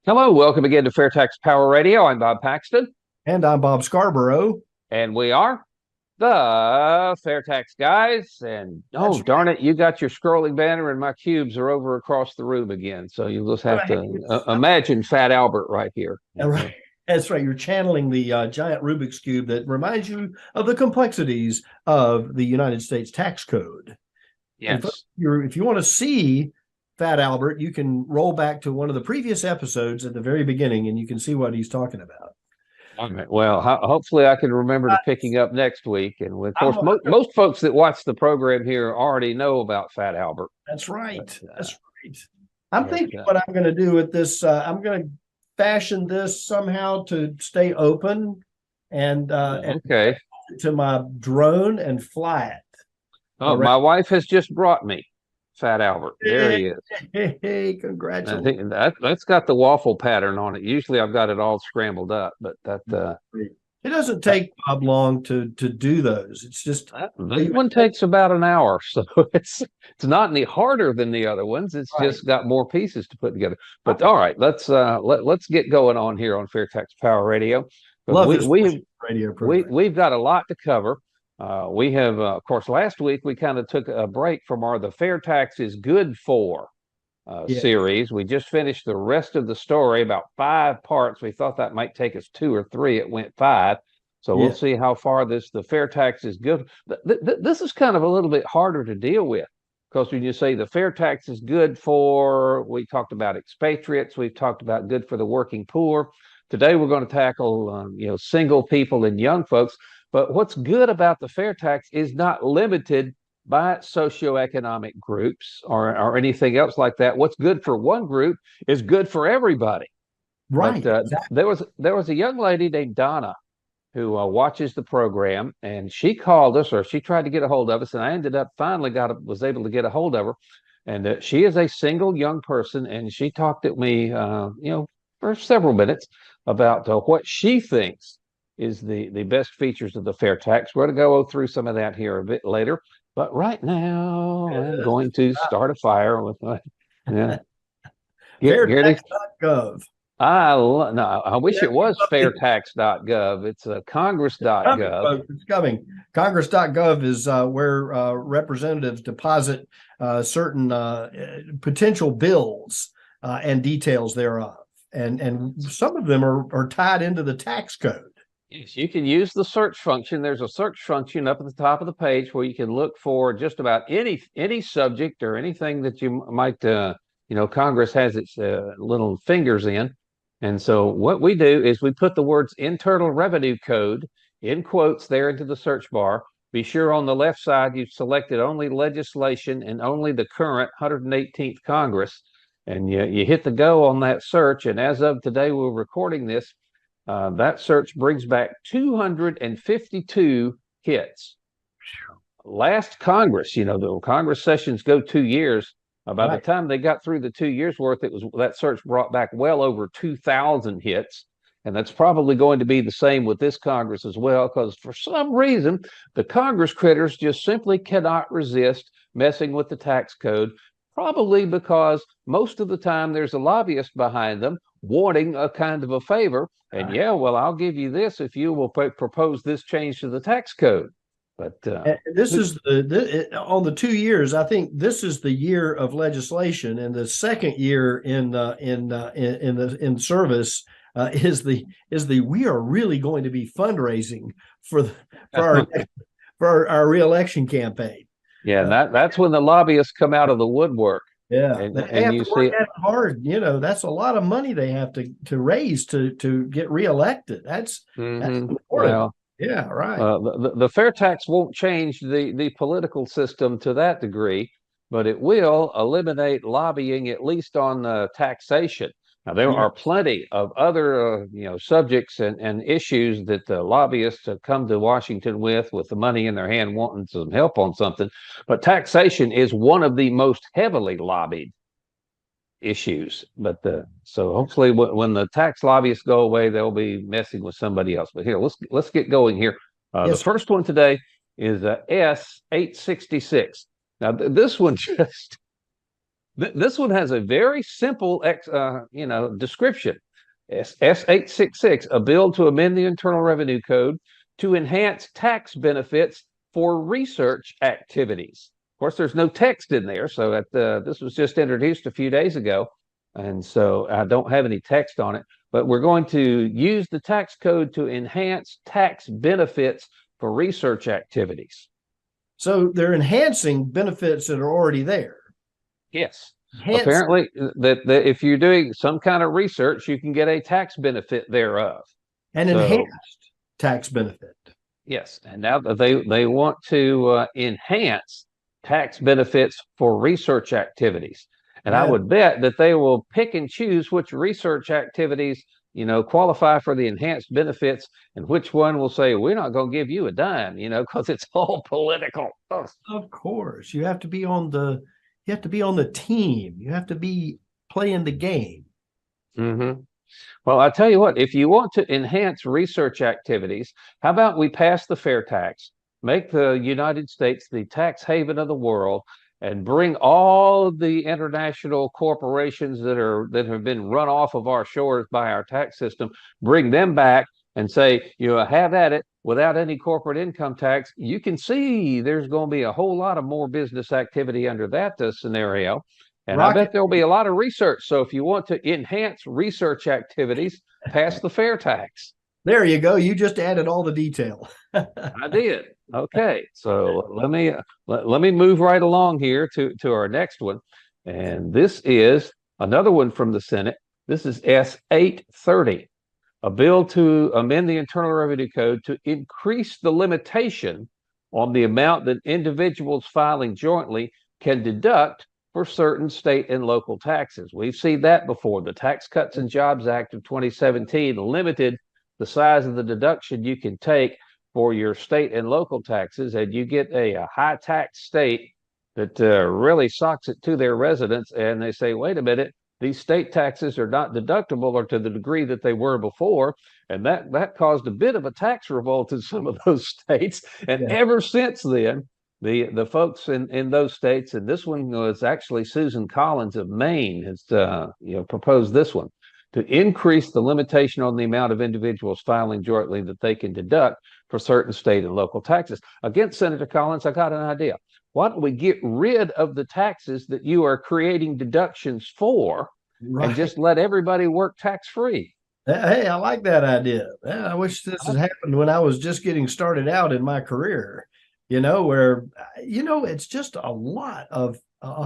Hello, welcome again to FAIRtax Power Radio. I'm Bob Paxton, And I'm Bob Scarborough. and we are the FAIRtax guys. And That's oh, darn it, you got your scrolling banner, and my cubes are over across the room again. So you'll just have right. to imagine Fat Albert right here. Right. That's right. You're channeling the giant Rubik's Cube that reminds you of the complexities of the United States tax code. Yes. If you want to see Fat Albert, you can roll back to one of the previous episodes at the very beginning, and you can see what he's talking about. Okay. Well, hopefully I can remember to picking up next week. And of course, most folks that watch the program here already know about Fat Albert. That's right. That's right. I'm thinking what I'm going to do with this. I'm going to fashion this somehow to stay open and okay to my drone and fly it. Oh, my wife has just brought me Fat Albert. There he is. Hey, congratulations. That's got the waffle pattern on it. Usually I've got it all scrambled up, but it doesn't take Bob long to do those. It's just this one takes about an hour, so it's not any harder than the other ones. It's just got more pieces to put together. But all right, let's get going on here on FAIRtax Power Radio. We've got a lot to cover. We have, of course, last week we kind of took a break from the FAIRtax is Good For series. We just finished the rest of the story, about 5 parts. We thought that might take us 2 or 3. It went 5. So we'll see how far the FAIRtax is good. This is kind of a little bit harder to deal with, because when you say the FAIRtax is good for, we talked about expatriates, we've talked about good for the working poor. Today we're going to tackle single people and young folks. But what's good about the FAIRtax is not limited by socio-economic groups or anything else like that. What's good for one group is good for everybody. Right. But, exactly. There was a young lady named Donna who watches the program, and she called us, or she tried to get a hold of us, and I ended up was able to get a hold of her. And she is a single young person, and she talked to me, for several minutes about what she thinks is the best features of the FAIRtax. We're going to go through some of that here a bit later. But right now, I'm going to start a fire with my FAIRtax.gov. I wish it was FAIRtax.gov. It's Congress.gov. It's coming. Congress.gov is where representatives deposit certain potential bills and details thereof. And some of them are tied into the tax code. Yes, you can use the search function. There's a search function up at the top of the page where you can look for just about any subject or anything that you might, Congress has its little fingers in. And so what we do is we put the words Internal Revenue Code in quotes there into the search bar. Be sure on the left side you've selected only legislation and only the current 118th Congress. And you hit the go on that search. And as of today, we're recording this. That search brings back 252 hits. Last Congress, the Congress sessions go 2 years. By the time they got through the 2 years worth, that search brought back well over 2,000 hits. And that's probably going to be the same with this Congress as well, because for some reason, the Congress critters just simply cannot resist messing with the tax code. Probably because most of the time there's a lobbyist behind them wanting a kind of a favor. And I'll give you this if you will propose this change to the tax code. But this is on the 2 years. I think this is the year of legislation, and the second year in service is the we are really going to be fundraising for our reelection campaign. Yeah, that's when the lobbyists come out of the woodwork. Yeah, and you see it hard. That's a lot of money they have to raise to get reelected. That's important. Well, yeah, right. The FAIRtax won't change the political system to that degree, but it will eliminate lobbying, at least on taxation. Now, there are plenty of other subjects and issues that the lobbyists have come to Washington with the money in their hand, wanting some help on something. But taxation is one of the most heavily lobbied issues. But so hopefully, when the tax lobbyists go away, they'll be messing with somebody else. But here, let's get going here. The first one today is S866. Now, this one This one has a very simple description. S866, a bill to amend the Internal Revenue Code to enhance tax benefits for research activities. Of course, there's no text in there, so this was just introduced a few days ago, and so I don't have any text on it. But we're going to use the tax code to enhance tax benefits for research activities. So they're enhancing benefits that are already there. Yes. Apparently, that if you're doing some kind of research, you can get a tax benefit thereof. An enhanced tax benefit. Yes, and now they want to enhance tax benefits for research activities. And I would bet that they will pick and choose which research activities, qualify for the enhanced benefits, and which one will say, we're not going to give you a dime, because it's all political. Of course, you have to be on the team. You have to be playing the game. Mm-hmm. Well, I tell you what, if you want to enhance research activities, how about we pass the FAIRtax, make the United States the tax haven of the world, and bring all of the international corporations that have been run off of our shores by our tax system, bring them back and say, have at it without any corporate income tax. You can see there's going to be a whole lot of more business activity under that scenario. And I bet there'll be a lot of research. So if you want to enhance research activities, pass the FAIRtax. There you go. You just added all the detail. I did. Okay. So let me move right along here to our next one. And this is another one from the Senate. This is S830, a bill to amend the Internal Revenue Code to increase the limitation on the amount that individuals filing jointly can deduct for certain state and local taxes. We've seen that before. The Tax Cuts and Jobs Act of 2017 limited the size of the deduction you can take for your state and local taxes, and you get a high tax state that really socks it to their residents, and they say, wait a minute, these state taxes are not deductible or to the degree that they were before, and that caused a bit of a tax revolt in some of those states. And ever since then, the folks in those states, and this one was actually Susan Collins of Maine, has proposed this one, to increase the limitation on the amount of individuals filing jointly that they can deduct for certain state and local taxes. Against Senator Collins, I got an idea. Why don't we get rid of the taxes that you are creating deductions for, and just let everybody work tax-free? Hey, I like that idea. I wish this had happened when I was just getting started out in my career, where, it's just a lot of,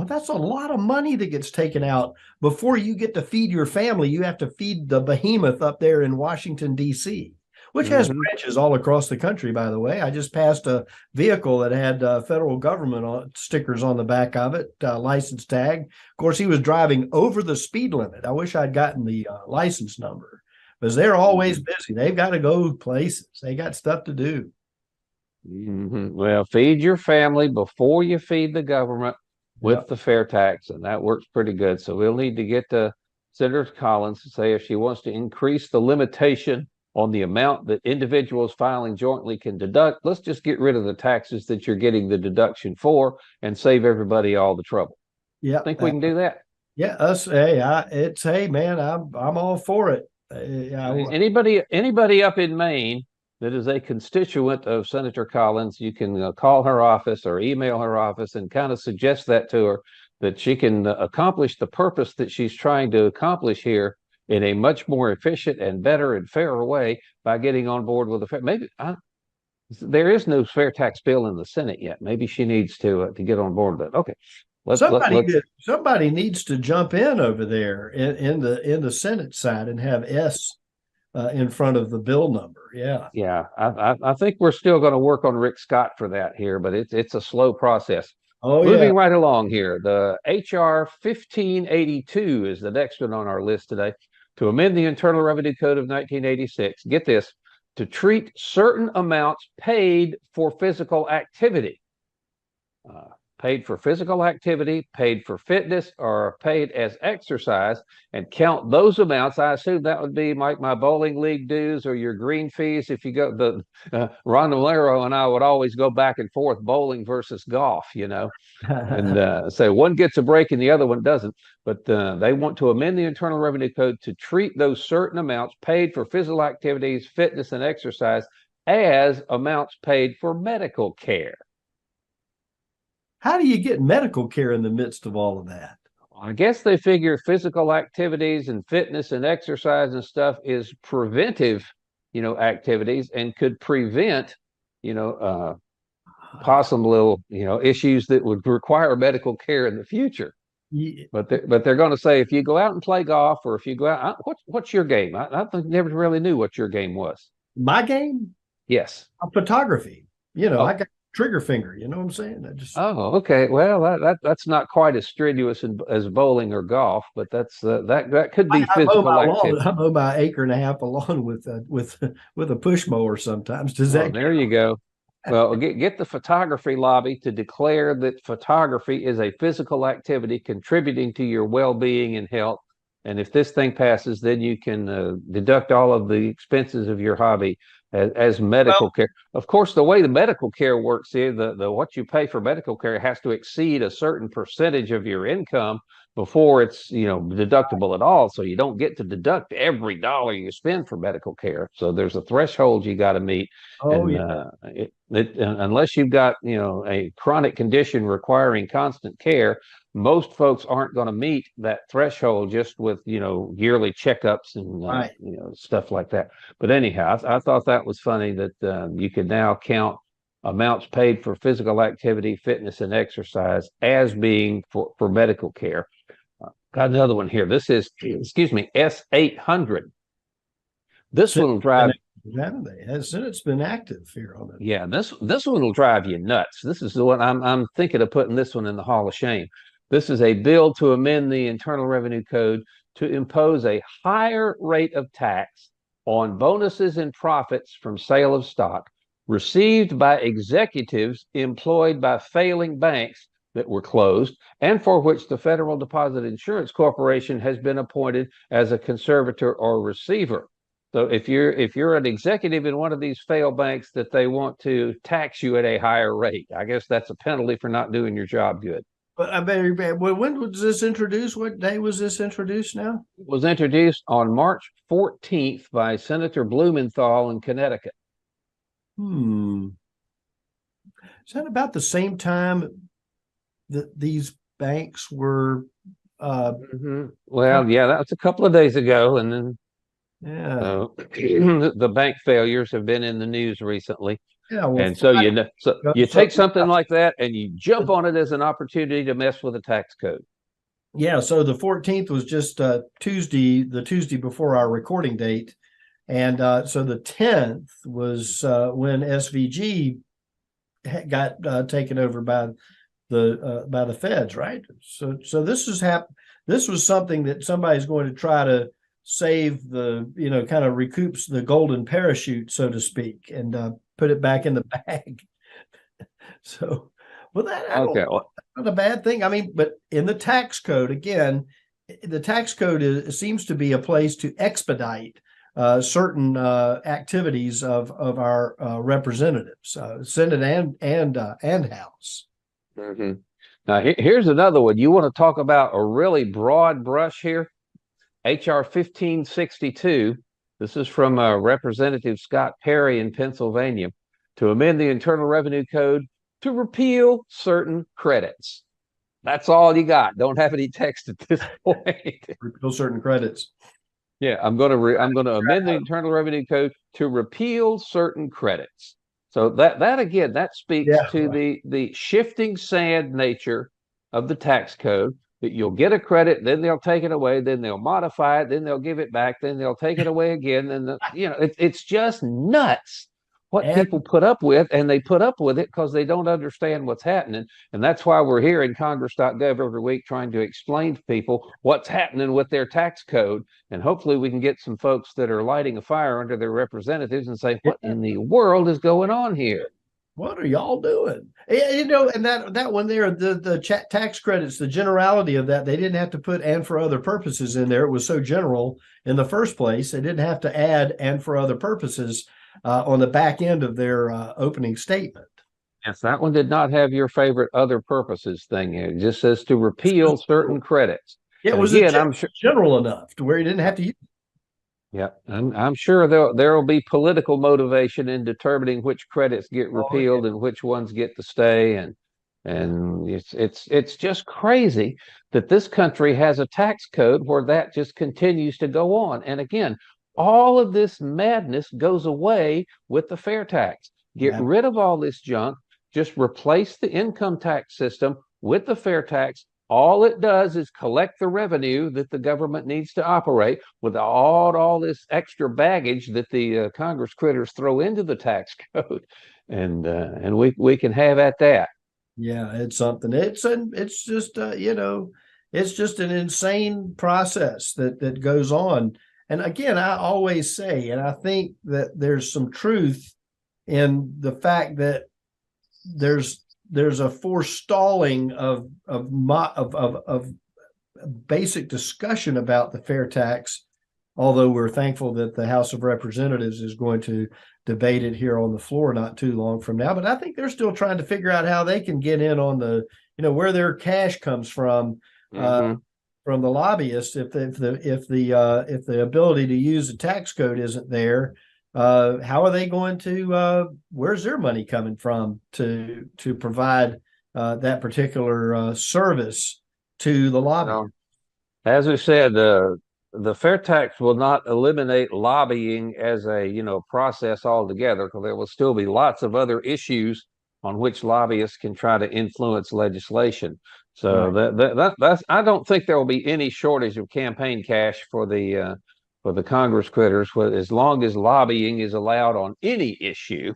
that's a lot of money that gets taken out before you get to feed your family. You have to feed the behemoth up there in Washington, D.C., which has branches all across the country, by the way. I just passed a vehicle that had federal government stickers on the back of it, license tag. Of course, he was driving over the speed limit. I wish I'd gotten the license number, because they're always busy. They've got to go places. They got stuff to do. Well, feed your family before you feed the government with the FAIRtax, and that works pretty good. So we'll need to get to Senator Collins to say if she wants to increase the limitation on the amount that individuals filing jointly can deduct. Let's just get rid of the taxes that you're getting the deduction for and save everybody all the trouble. Yeah, think we can do that? Yeah, hey man, I'm all for it. Anybody up in Maine that is a constituent of Senator Collins, you can call her office or email her office and kind of suggest that to her, that she can accomplish the purpose that she's trying to accomplish here in a much more efficient and better and fairer way by getting on board with there is no FAIRtax bill in the Senate yet. Maybe she needs to get on board with that. Okay. Somebody needs to jump in over there in the Senate side and have S in front of the bill number. Yeah. I think we're still going to work on Rick Scott for that here, but it's a slow process. Moving right along here, the HR 1582 is the next one on our list today, to amend the Internal Revenue Code of 1986. Get this, to treat certain amounts paid for physical activity. paid for physical activity, paid for fitness, or paid as exercise, and count those amounts. I assume that would be like my bowling league dues or your green fees. If you go, Ron Valero and I would always go back and forth bowling versus golf, and so one gets a break and the other one doesn't. But they want to amend the Internal Revenue Code to treat those certain amounts paid for physical activities, fitness, and exercise as amounts paid for medical care. How do you get medical care in the midst of all of that? I guess they figure physical activities and fitness and exercise and stuff is preventive, activities, and could prevent, possible, issues that would require medical care in the future. Yeah. But they're going to say, if you go out and play golf, or if you go out, what's your game? I never really knew what your game was. My game? Yes. Photography. I got trigger finger. You know what I'm saying? Oh, okay. Well, that's not quite as strenuous as bowling or golf, but that could be physical activity. I mow my acre and a half of lawn with a push mower sometimes. There you go. Well, get the photography lobby to declare that photography is a physical activity contributing to your well-being and health. And if this thing passes, then you can deduct all of the expenses of your hobby as medical care. Of course, the way the medical care works is the what you pay for medical care has to exceed a certain percentage of your income before it's deductible at all. So you don't get to deduct every dollar you spend for medical care. So there's a threshold you got to meet. Unless you've got a chronic condition requiring constant care, most folks aren't going to meet that threshold just with yearly checkups and stuff like that. But anyhow, I thought that was funny that you can now count amounts paid for physical activity, fitness, and exercise as being for medical care. Got another one here. This is, S800. This one will drive. Haven't they? The Senate's been active here on it. Yeah, this one will drive you nuts. This is the one I'm thinking of putting this one in the Hall of Shame. This is a bill to amend the Internal Revenue Code to impose a higher rate of tax on bonuses and profits from sale of stock received by executives employed by failing banks that were closed and for which the Federal Deposit Insurance Corporation has been appointed as a conservator or receiver. So if you're an executive in one of these failed banks that they want to tax you at a higher rate, I guess that's a penalty for not doing your job good. But when was this introduced? What day was this introduced now? It was introduced on March 14th by Senator Blumenthal in Connecticut. Is that about the same time that these banks were? Well, yeah, that's a couple of days ago. And then the bank failures have been in the news recently. Yeah, well, and so you take something like that and you jump on it as an opportunity to mess with the tax code. Yeah, so the 14th was just Tuesday, the Tuesday before our recording date, and so the 10th was when SVG got taken over by the feds, right? So this was something that somebody's going to try to save kind of recoups the golden parachute, so to speak, and put it back in the bag. So, well, not a bad thing. I mean, but in the tax code, again, the tax code seems to be a place to expedite certain activities of our representatives, Senate and House. Mm-hmm. Now, here's another one. You want to talk about a really broad brush here? HR 1562. This is from Representative Scott Perry in Pennsylvania to amend the Internal Revenue Code to repeal certain credits. That's all you got. Don't have any text at this point. Repeal certain credits. Yeah, I'm going to amend the Internal Revenue Code to repeal certain credits. So that again, that speaks to the shifting sand nature of the tax code. That you'll get a credit, then they'll take it away, then they'll modify it, then they'll give it back, then they'll take it away again. And it's just nuts what people put up with, and they put up with it because they don't understand what's happening. And that's why we're here in Congress.gov every week trying to explain to people what's happening with their tax code. And hopefully we can get some folks that are lighting a fire under their representatives and say, what in the world is going on here? What are y'all doing? And that one there, the tax credits, the generality of that, they didn't have to put "and for other purposes" in there. It was so general in the first place. They didn't have to add "and for other purposes" on the back end of their opening statement. Yes, that one did not have your favorite other purposes thing. It just says to repeal certain credits. It And was again, I'm sure. general enough to where you didn't have to use. Yeah, I'm sure there will be political motivation in determining which credits get repealed and which ones get to stay, and it's just crazy that this country has a tax code where that just continues to go on. And again, all of this madness goes away with the fair tax. Get rid of all this junk, just replace the income tax system with the fair tax. All it does is collect the revenue that the government needs to operate without all this extra baggage that the Congress critters throw into the tax code, and we can have at that. Yeah, it's something. It's just it's just an insane process that goes on. And again, I always say, and I think that there's some truth in the fact that there's a forestalling of basic discussion about the fair tax, although we're thankful that the House of Representatives is going to debate it here on the floor not too long from now. But I think they're still trying to figure out how they can get in on the, where their cash comes from the lobbyists. If the ability to use the tax code isn't there, how are they going to? Where's their money coming from to provide that particular service to the lobby? As we said, the fair tax will not eliminate lobbying as a process altogether, because there will still be lots of other issues on which lobbyists can try to influence legislation. So that's I don't think there will be any shortage of campaign cash for the Congress critters, as long as lobbying is allowed on any issue.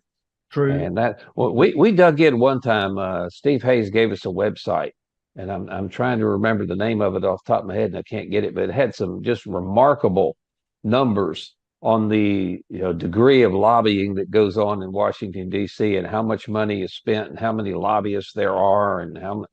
True. And we dug in one time. Steve Hayes gave us a website, and I'm trying to remember the name of it off the top of my head, and I can't get it, but it had some just remarkable numbers on the degree of lobbying that goes on in Washington, D.C., and how much money is spent and how many lobbyists there are, and how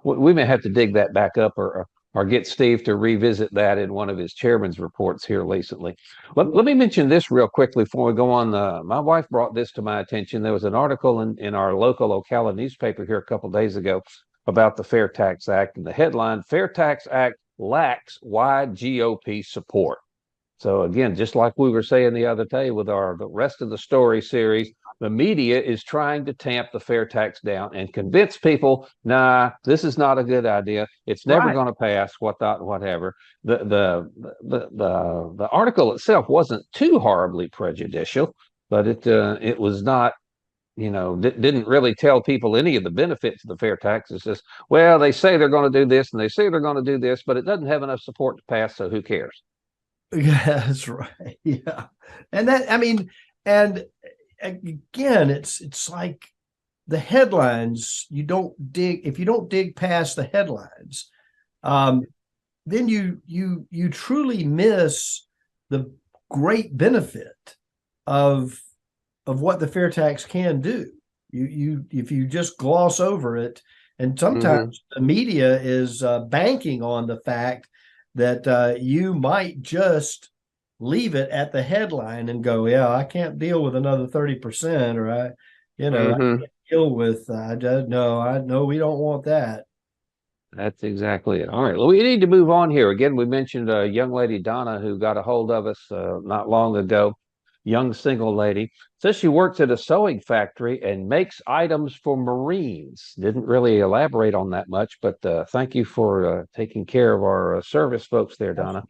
we may have to dig that back up or get Steve to revisit that in one of his chairman's reports here recently. Let me mention this real quickly before we go on. My wife brought this to my attention. There was an article in our local Ocala newspaper here a couple of days ago about the Fair Tax Act, and the headline, "Fair Tax Act Lacks Wide GOP Support." So again, just like we were saying the other day with the rest of the story series, the media is trying to tamp the fair tax down and convince people, nah, this is not a good idea. It's never going to pass, whatever. The article itself wasn't too horribly prejudicial, but it was not, didn't really tell people any of the benefits of the fair tax. It's just, well, they say they're going to do this and they say they're going to do this, but it doesn't have enough support to pass, so who cares? Yeah, that's right. Yeah. And and again, it's like the headlines, if you don't dig past the headlines, then you truly miss the great benefit of what the fair tax can do. If you just gloss over it, and sometimes the media is banking on the fact that you might just leave it at the headline and go, yeah, I can't deal with another 30%, or I can't deal with, no, we don't want that. That's exactly it. All right. Well, we need to move on here. Again, we mentioned a young lady, Donna, who got a hold of us not long ago. Young single lady. Says she works at a sewing factory and makes items for Marines. Didn't really elaborate on that much, but thank you for taking care of our service folks there, Donna.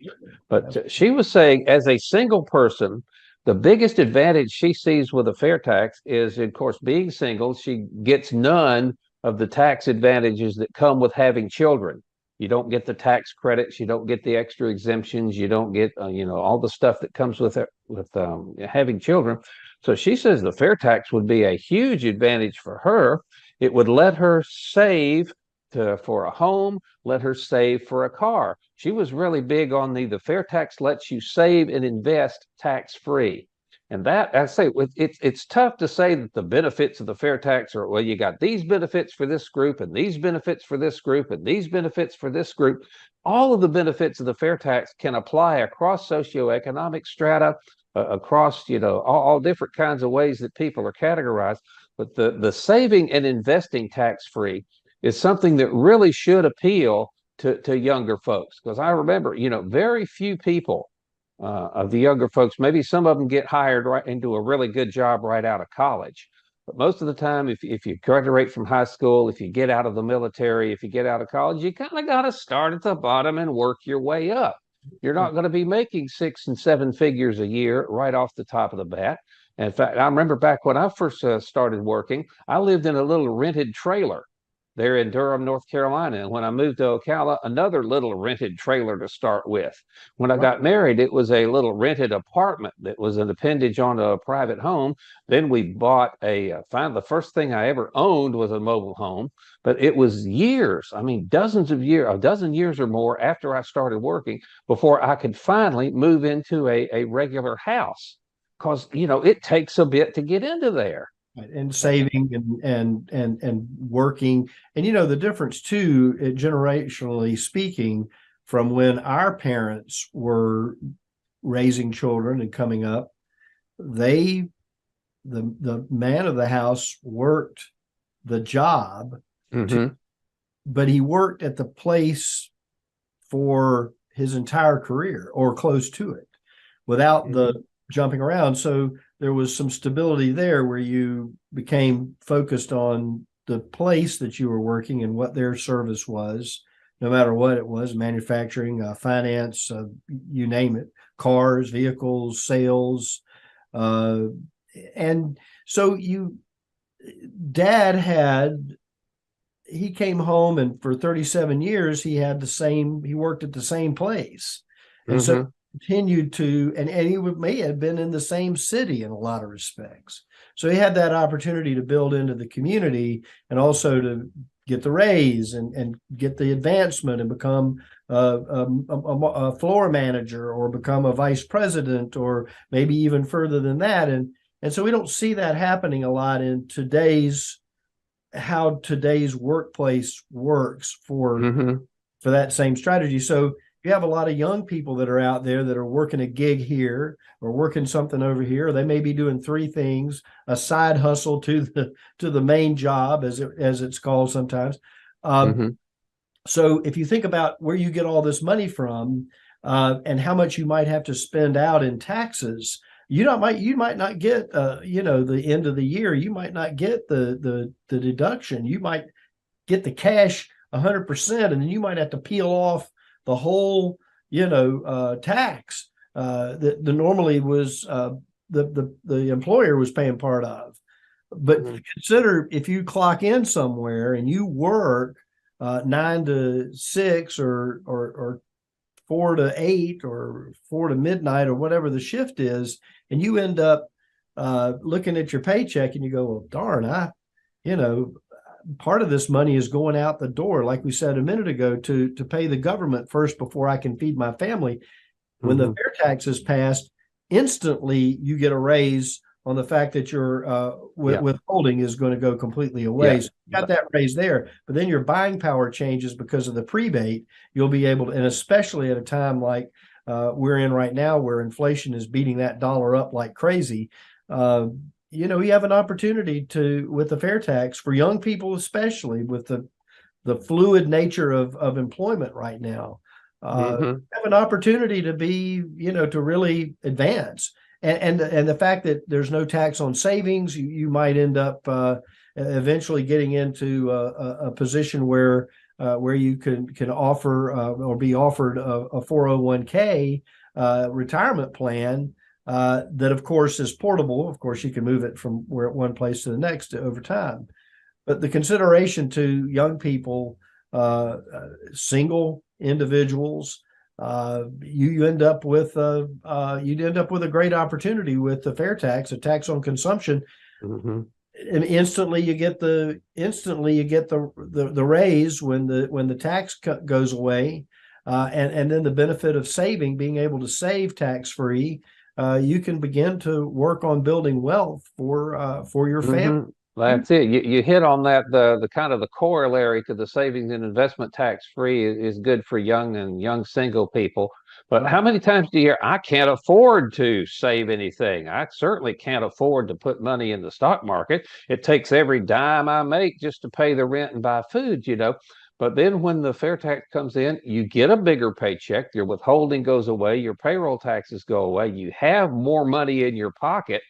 But she was saying, as a single person, the biggest advantage she sees with a fair tax is, of course, being single. She gets none of the tax advantages that come with having children. You don't get the tax credits. You don't get the extra exemptions. You don't get, all the stuff that comes with having children. So she says the fair tax would be a huge advantage for her. It would let her save for a home, let her save for a car. She was really big on the fair tax lets you save and invest tax free. And that, I say, it's tough to say that the benefits of the fair tax are, well, you got these benefits for this group and these benefits for this group and these benefits for this group. All of the benefits of the fair tax can apply across socioeconomic strata, across, all different kinds of ways that people are categorized. But the saving and investing tax free is something that really should appeal to younger folks. Because I remember, very few people of the younger folks, maybe some of them get hired right into a really good job right out of college. But most of the time, if you graduate from high school, if you get out of the military, if you get out of college, you kind of got to start at the bottom and work your way up. You're not going to be making 6 and 7 figures a year right off the top of the bat. In fact, I remember back when I first started working, I lived in a little rented trailer there in Durham, North Carolina. And when I moved to Ocala, another little rented trailer to start with. When I got married, it was a little rented apartment that was an appendage on a private home. Then we bought the first thing I ever owned was a mobile home, but it was years, I mean, dozens of years, a dozen years or more after I started working before I could finally move into a regular house. Because, it takes a bit to get into there. And saving and working. And the difference too, generationally speaking, from when our parents were raising children and coming up, the man of the house worked the job, but he worked at the place for his entire career or close to it without the jumping around. So there was some stability there where you became focused on the place that you were working and what their service was, no matter what it was, manufacturing, finance, you name it, cars, vehicles, sales. And so Dad he came home, and for 37 years, he worked at the same place. And so continued to, and he may have been in the same city in a lot of respects. So he had that opportunity to build into the community and also to get the raise and get the advancement and become a floor manager or become a vice president or maybe even further than that. And so we don't see that happening a lot in how today's workplace works for that same strategy. So you have a lot of young people that are out there that are working a gig here or working something over here. They may be doing 3 things, a side hustle to the main job, as it's called sometimes. So if you think about where you get all this money from and how much you might have to spend out in taxes, you might not get the end of the year. You might not get the deduction. You might get the cash 100%, and then you might have to peel off the whole, tax that normally was the employer was paying part of. But consider if you clock in somewhere and you work 9 to 6 or 4 to 8 or 4 to midnight or whatever the shift is, and you end up looking at your paycheck and you go, well, darn, part of this money is going out the door, like we said a minute ago, to pay the government first before I can feed my family. When the fair tax is passed, instantly you get a raise on the fact that your withholding is going to go completely away. Yeah. So you got that raise there, but then your buying power changes because of the prebate. You'll be able to, and especially at a time like we're in right now, where inflation is beating that dollar up like crazy. You have an opportunity with the fair tax for young people, especially with the fluid nature of employment right now. Have an opportunity to be, to really advance. And the fact that there's no tax on savings, you might end up eventually getting into a position where you can offer or be offered a 401k retirement plan that, of course, is portable. Of course, you can move it from one place to the next over time. But the consideration to young people, single individuals, you end up with a great opportunity with the fair tax, a tax on consumption. And instantly you get the raise when the tax goes away, and then the benefit of being able to save tax free. you can begin to work on building wealth for your family. That's it. You hit on that. The kind of the corollary to the savings and investment tax free is good for young single people. But how many times do you hear, I can't afford to save anything? I certainly can't afford to put money in the stock market. It takes every dime I make just to pay the rent and buy food, But then when the fair tax comes in, you get a bigger paycheck, your withholding goes away, your payroll taxes go away, you have more money in your pocket,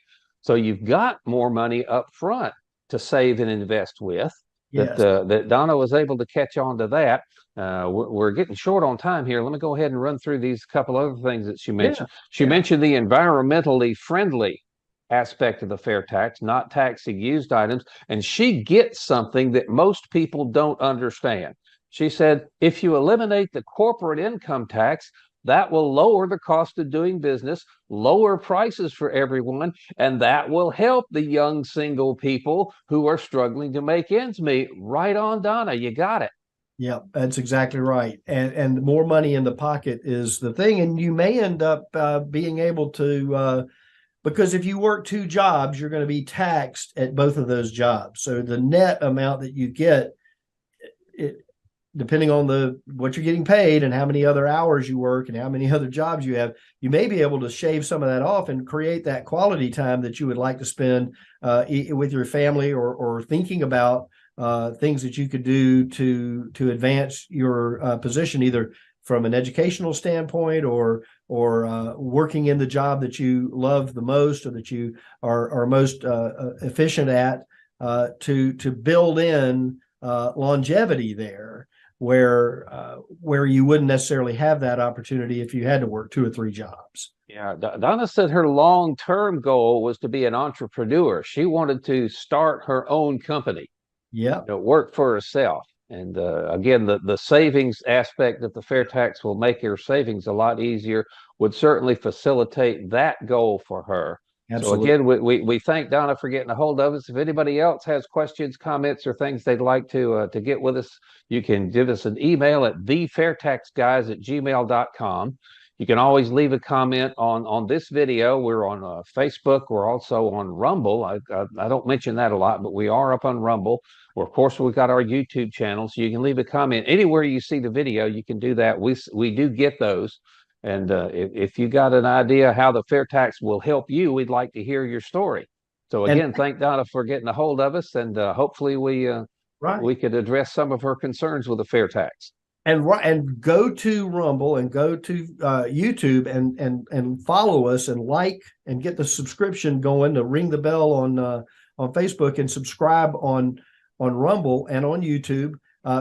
so you've got more money up front to save and invest with. Yes. That Donna was able to catch on to that. We're getting short on time here. Let me go ahead and run through these couple other things that she mentioned. She mentioned the environmentally friendly aspect of the fair tax, not taxing used items. And she gets something that most people don't understand. She said, if you eliminate the corporate income tax, that will lower the cost of doing business, lower prices for everyone, and that will help the young single people who are struggling to make ends meet. Right on, Donna. You got it. Yeah, that's exactly right. And more money in the pocket is the thing. And you may end up being able to, because if you work 2 jobs, you're going to be taxed at both of those jobs. So the net amount that you get, depending on what you're getting paid and how many other hours you work and how many other jobs you have, you may be able to shave some of that off and create that quality time that you would like to spend with your family or thinking about things that you could do to advance your position, either from an educational standpoint or working in the job that you love the most or that you are most efficient at, to build in longevity there, where you wouldn't necessarily have that opportunity if you had to work 2 or 3 jobs. Yeah, Donna said her long-term goal was to be an entrepreneur. She wanted to start her own company. Yeah, Work for herself. And again, the savings aspect of the fair tax will make her savings a lot easier, would certainly facilitate that goal for her. absolutely. So again, we thank Donna for getting a hold of us. If anybody else has questions, comments, or things they'd like to get with us, you can give us an email at thefairtaxguys@gmail.com. You can always leave a comment on this video. We're on Facebook. We're also on Rumble. I don't mention that a lot, but we are up on Rumble. Well, of course, we've got our YouTube channel, so you can leave a comment anywhere you see the video. You can do that. We do get those. And if you got an idea how the fair tax will help you, we'd like to hear your story. So again, thank Donna for getting a hold of us, and hopefully we could address some of her concerns with the fair tax. And go to Rumble and go to YouTube and follow us and like and get the subscription going, to ring the bell on Facebook and subscribe on Rumble and on YouTube,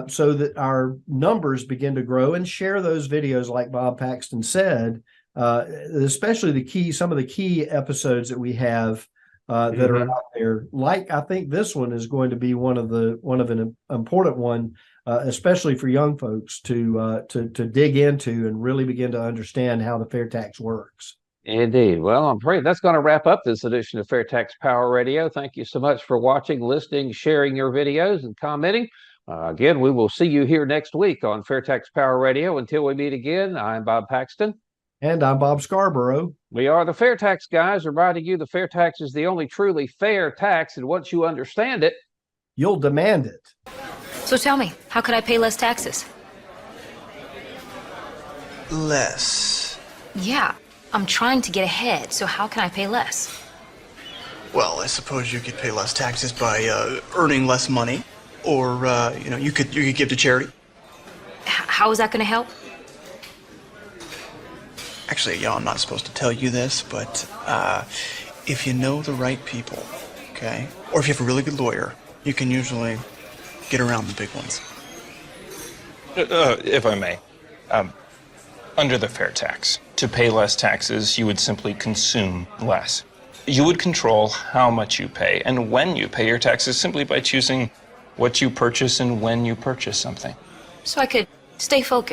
so that our numbers begin to grow, and share those videos like Bob Paxton said, especially some of the key episodes that we have that are out there. Like, I think this one is going to be one of an important one, especially for young folks to dig into and really begin to understand how the fair tax works. Indeed. Well, I'm afraid that's going to wrap up this edition of FAIRtax Power Radio. Thank you so much for watching, listening, sharing your videos, and commenting. Again, we will see you here next week on FAIRtax Power Radio. Until we meet again, I'm Bob Paxton. And I'm Bob Scarborough. We are the FAIRtax Guys, reminding you the fair tax is the only truly fair tax, and once you understand it, you'll demand it. So tell me, how could I pay less taxes? Less? Yeah, I'm trying to get ahead, so how can I pay less? Well, I suppose you could pay less taxes by earning less money, or you could give to charity. How is that going to help? Actually, I'm not supposed to tell you this, but if you know the right people, okay, or if you have a really good lawyer, you can usually get around the big ones. If I may, under the fair tax, to pay less taxes, you would simply consume less. You would control how much you pay and when you pay your taxes simply by choosing what you purchase and when you purchase something. So I could stay focused.